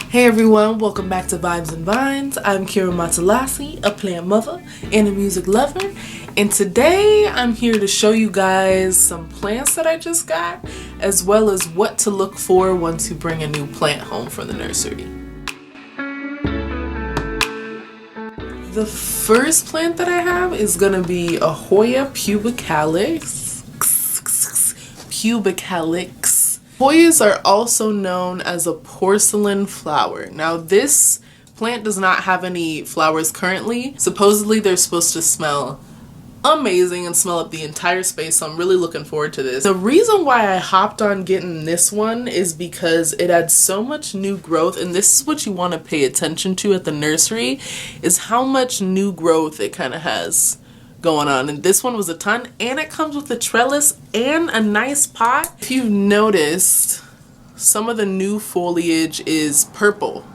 Hey everyone, welcome back to Vibes and Vines. I'm Kira Matalasi, a plant mother and a music lover, and today I'm here to show you guys some plants that I just got, as well as what to look for once you bring a new plant home from the nursery. The first plant that I have is gonna be a Hoya Pubescens. Hoyas are also known as a porcelain flower. Now this plant does not have any flowers currently. Supposedly they're supposed to smell amazing and smell up the entire space, so I'm really looking forward to this. The reason why I hopped on getting this one is because it had so much new growth, and this is what you want to pay attention to at the nursery, is how much new growth it kind of has going on. And this one was a ton, and it comes with a trellis and a nice pot. If you've noticed, some of the new foliage is purple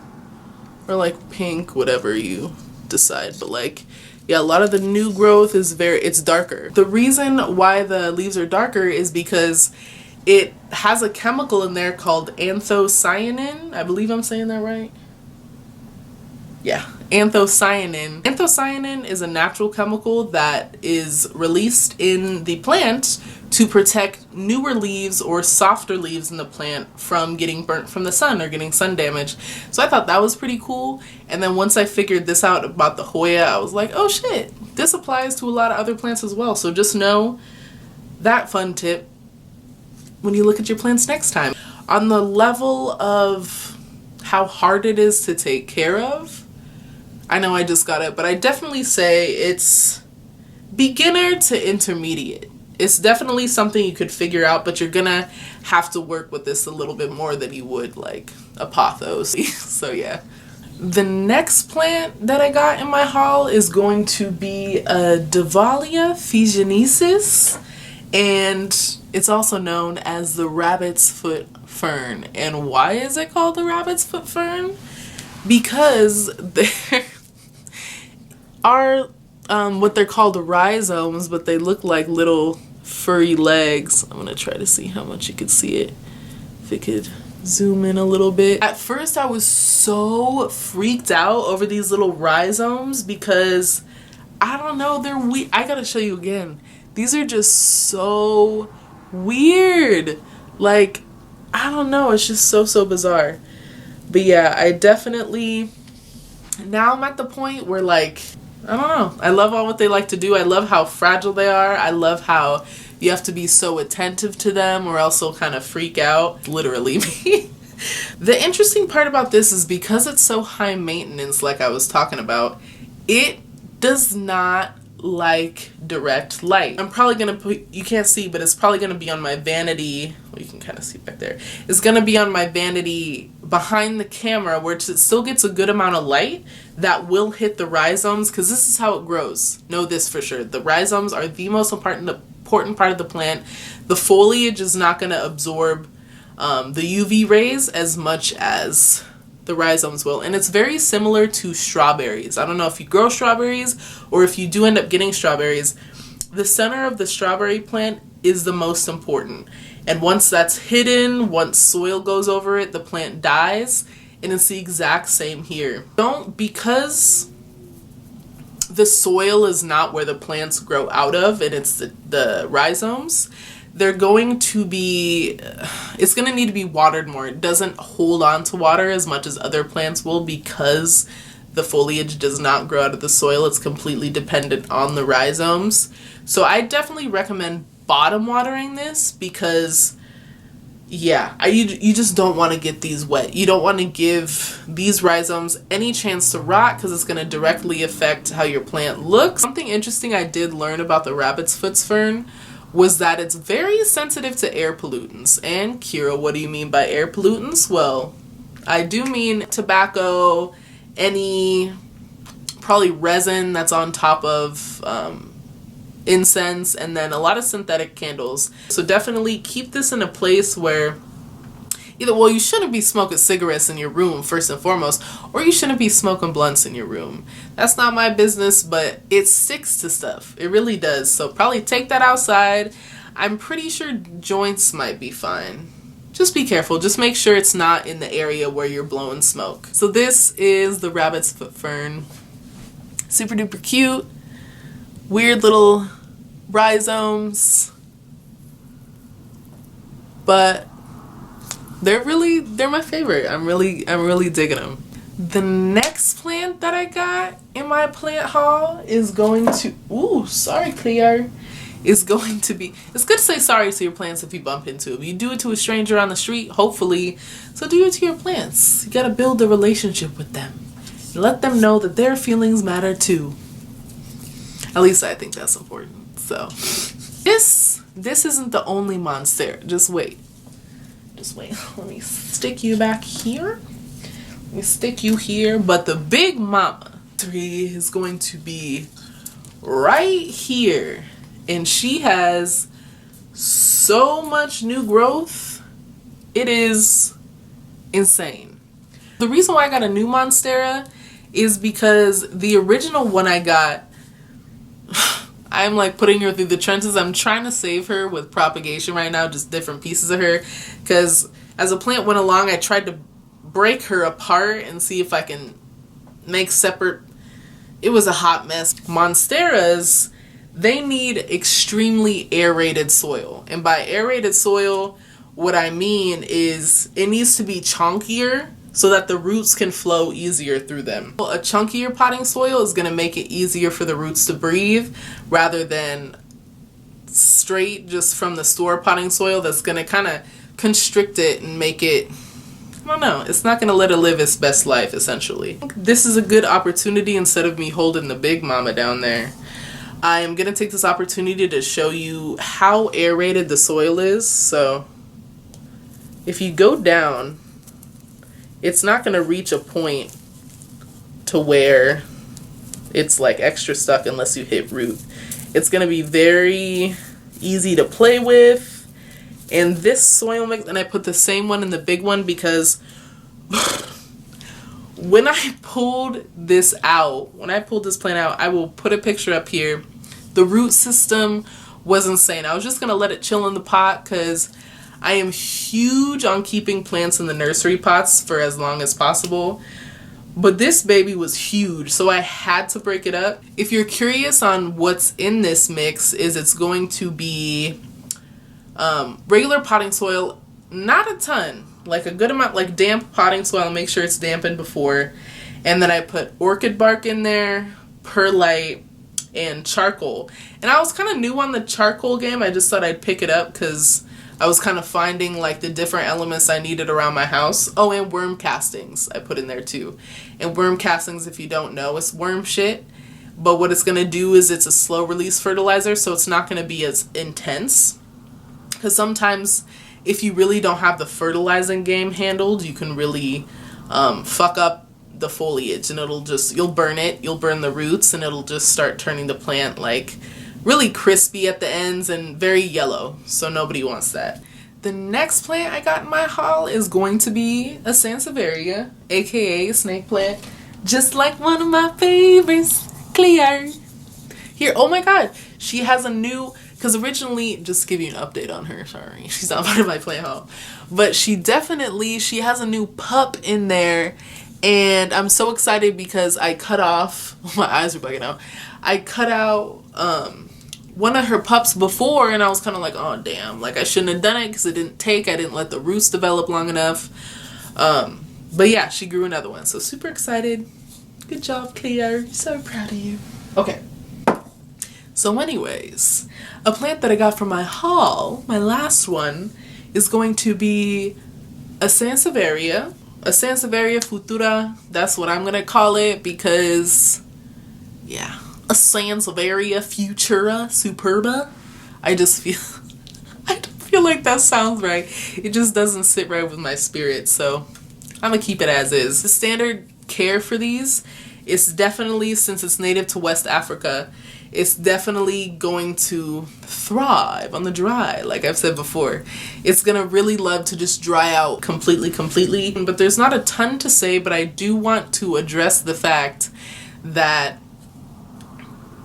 or like pink, whatever you decide, but like, yeah, a lot of the new growth is it's darker. The reason why the leaves are darker is because it has a chemical in there called anthocyanin. I believe I'm saying that right. Yeah, anthocyanin. Anthocyanin is a natural chemical that is released in the plant to protect newer leaves or softer leaves in the plant from getting burnt from the sun or getting sun damage. So I thought that was pretty cool. And then once I figured this out about the Hoya, I was like, oh shit, this applies to a lot of other plants as well. So just know that fun tip when you look at your plants next time. On the level of how hard it is to take care of, I know I just got it, but I definitely say it's beginner to intermediate. It's definitely something you could figure out, but you're gonna have to work with this a little bit more than you would like a pothos. So yeah. The next plant that I got in my haul is going to be a Divalia Fishinesses, and it's also known as the rabbit's foot fern. And why is it called the rabbit's foot fern? Because there are what they're called rhizomes, but they look like little furry legs. I'm gonna try to see how much you could see it. If it could zoom in a little bit. At first I was so freaked out over these little rhizomes because I don't know, they're weird. I gotta show you again. These are just so weird. Like, I don't know, it's just so bizarre. But yeah, I definitely, now I'm at the point where like, I don't know, I love all what they like to do. I love how fragile they are. I love how you have to be so attentive to them or else they'll kind of freak out. Literally me. The interesting part about this is because it's so high maintenance, like I was talking about, it does not like direct light. I'm probably gonna put, you can't see, but it's probably gonna be on my vanity. Well, you can kind of see back there. It's gonna be on my vanity behind the camera, where it still gets a good amount of light that will hit the rhizomes, because this is how it grows. Know this for sure. The rhizomes are the most important part of the plant. The foliage is not gonna absorb the UV rays as much as the rhizomes will, and it's very similar to strawberries. I don't know if you grow strawberries or if you do end up getting strawberries. The center of the strawberry plant is the most important, and once that's hidden, once soil goes over it, the plant dies. And it's the exact same here. Because the soil is not where the plants grow out of, and it's the rhizomes, they're going to be, it's going to need to be watered more. It doesn't hold on to water as much as other plants will because the foliage does not grow out of the soil. It's completely dependent on the rhizomes. So I definitely recommend bottom watering this because, yeah, you just don't want to get these wet. You don't want to give these rhizomes any chance to rot because it's going to directly affect how your plant looks. Something interesting I did learn about the rabbit's foot fern was that it's very sensitive to air pollutants. And Kira, what do you mean by air pollutants? Well, I do mean tobacco, any probably resin that's on top of incense, and then a lot of synthetic candles. So definitely keep this in a place where well, you shouldn't be smoking cigarettes in your room first and foremost, or you shouldn't be smoking blunts in your room. That's not my business, but it sticks to stuff. It really does. So probably take that outside. I'm pretty sure joints might be fine. just be careful. Just make sure it's not in the area where you're blowing smoke. So this is the rabbit's foot fern. Super duper cute. Weird little rhizomes. But they're my favorite. I'm really digging them. The next plant that I got in my plant haul is going to, ooh, sorry Cleo, is going to be, it's good to say sorry to your plants if you bump into them. You do it to a stranger on the street, hopefully, so do it to your plants. You gotta build a relationship with them. Let them know that their feelings matter too. At least I think that's important. So, this isn't the only monstera. Just wait. Let me stick you back here. Let me stick you here. But the big mama tree is going to be right here. And she has so much new growth. It is insane. The reason why I got a new monstera is because the original one I got, I'm like putting her through the trenches. I'm trying to save her with propagation right now, just different pieces of her. Because as a plant went along, I tried to break her apart and see if I can make separate. It was a hot mess. Monsteras, they need extremely aerated soil. And by aerated soil, what I mean is it needs to be chunkier so that the roots can flow easier through them. A chunkier potting soil is going to make it easier for the roots to breathe rather than straight just from the store potting soil that's going to kind of constrict it and make it, I don't know, it's not going to let it live its best life essentially. This is a good opportunity instead of me holding the big mama down there. I am going to take this opportunity to show you how aerated the soil is. So if you go down, it's not going to reach a point to where it's like extra stuck unless you hit root. It's going to be very easy to play with. And this soil mix, and I put the same one in the big one because when I pulled this plant out, I will put a picture up here. The root system was insane. I was just going to let it chill in the pot because I am huge on keeping plants in the nursery pots for as long as possible. But this baby was huge, so I had to break it up. If you're curious on what's in this mix, it's going to be regular potting soil, not a ton, like a good amount, like damp potting soil, make sure it's dampened before. And then I put orchid bark in there, perlite, and charcoal. And I was kind of new on the charcoal game. I just thought I'd pick it up because I was kind of finding like the different elements I needed around my house. Oh, and worm castings I put in there too. And worm castings, if you don't know, it's worm shit. But what it's going to do is it's a slow release fertilizer, so it's not going to be as intense. Because sometimes if you really don't have the fertilizing game handled, you can really fuck up the foliage and you'll burn it, you'll burn the roots, and it'll just start turning the plant like really crispy at the ends and very yellow, so nobody wants that. The next plant I got in my haul is going to be a Sansevieria, aka a snake plant, just like one of my favorites, Cleo. Here, oh my god, she has a new, because originally, just to give you an update on her, sorry, she's not part of my plant haul, but she has a new pup in there, and I'm so excited because I cut off, my eyes are bugging out, I cut out one of her pups before, and I was kind of like, oh damn, like I shouldn't have done it because it didn't take, I didn't let the roots develop long enough. But yeah, she grew another one, so super excited. Good job, Cleo. So proud of you. Okay. So anyways, a plant that I got from my haul, my last one, is going to be a Sansevieria futura. That's what I'm going to call it because, yeah. A Sansevieria futura superba. I don't feel like that sounds right. It just doesn't sit right with my spirit, so I'm gonna keep it as is. The standard care for these is definitely, since it's native to West Africa, it's definitely going to thrive on the dry, like I've said before. It's gonna really love to just dry out completely. But there's not a ton to say, but I do want to address the fact that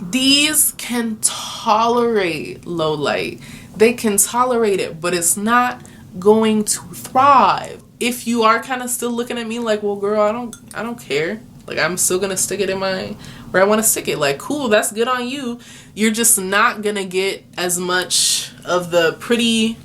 these can tolerate low light. They can tolerate it, but it's not going to thrive. If you are kind of still looking at me like, well girl, I don't care, like I'm still gonna stick it in my where I want to stick it, like cool, that's good on you. You're just not gonna get as much of the pretty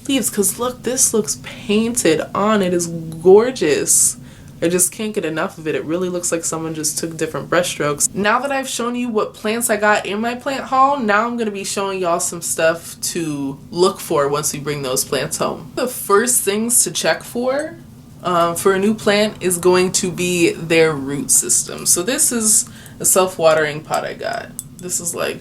leaves, because look, this looks painted on. It is gorgeous. I just can't get enough of it. It really looks like someone just took different brush strokes. Now that I've shown you what plants I got in my plant haul, now I'm going to be showing y'all some stuff to look for once we bring those plants home. The first things to check for a new plant is going to be their root system. So this is a self-watering pot I got. This is like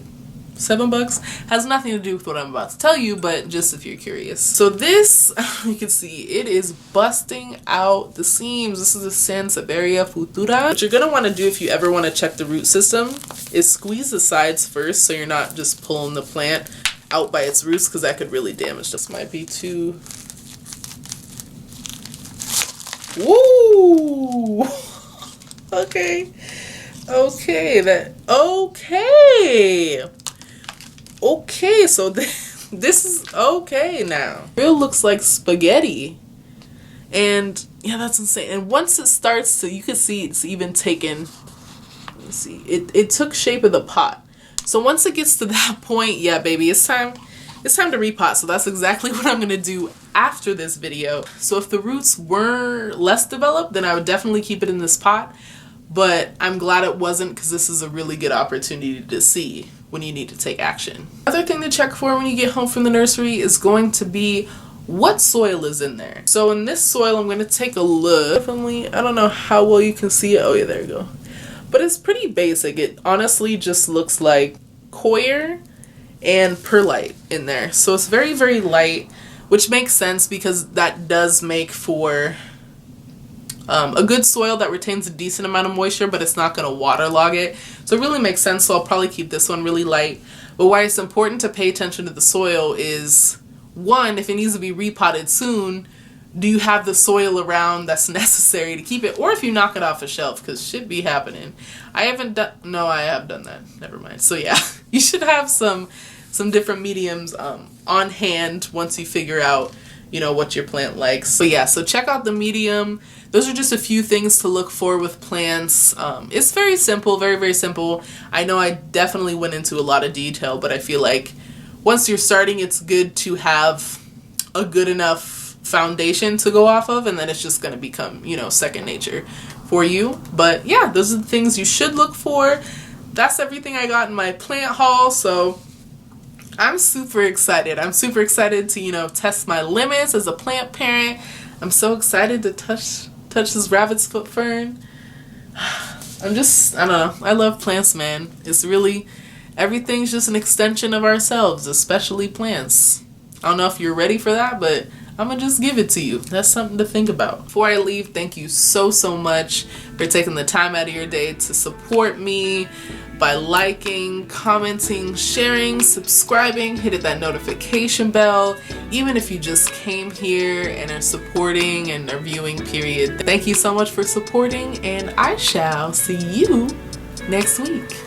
$7. Has nothing to do with what I'm about to tell you, but just if you're curious. So this, you can see it is busting out the seams. This is a Sansevieria futura. What you're gonna want to do if you ever want to check the root system is squeeze the sides first, so you're not just pulling the plant out by its roots, because that could really damage. This might be too. Woo! Okay. Okay, so this is okay now. It real looks like spaghetti. And yeah, that's insane. And once it starts to, you can see it's even taken, let me see, it took shape of the pot. So once it gets to that point, yeah, baby, it's time to repot. So that's exactly what I'm gonna do after this video. So if the roots were less developed, then I would definitely keep it in this pot. But I'm glad it wasn't, because this is a really good opportunity to see when you need to take action. Other thing to check for when you get home from the nursery is going to be what soil is in there. So in this soil, I'm going to take a look. Definitely, I don't know how well you can see it. Oh yeah, there you go. But it's pretty basic. It honestly just looks like coir and perlite in there. So it's very, very light, which makes sense because that does make for a good soil that retains a decent amount of moisture, but it's not going to waterlog it. So it really makes sense. So I'll probably keep this one really light. But why it's important to pay attention to the soil is, one, if it needs to be repotted soon, do you have the soil around that's necessary to keep it? Or if you knock it off a shelf, because shit be happening. I have done that. Never mind. So yeah, you should have some different mediums on hand once you figure out, you know, what your plant likes. But yeah, so check out the medium. Those are just a few things to look for with plants. It's very simple, very, very simple. I know I definitely went into a lot of detail, but I feel like once you're starting, it's good to have a good enough foundation to go off of, and then it's just going to become, you know, second nature for you. But yeah, those are the things you should look for. That's everything I got in my plant haul, so I'm super excited. I'm super excited to, you know, test my limits as a plant parent. I'm so excited to touch this rabbit's foot fern. I don't know. I love plants, man. It's really, everything's just an extension of ourselves, especially plants. I don't know if you're ready for that, but I'm gonna just give it to you. That's something to think about. Before I leave, thank you so much for taking the time out of your day to support me by liking, commenting, sharing, subscribing, hitting that notification bell, even if you just came here and are supporting and are viewing, period. Thank you so much for supporting, and I shall see you next week.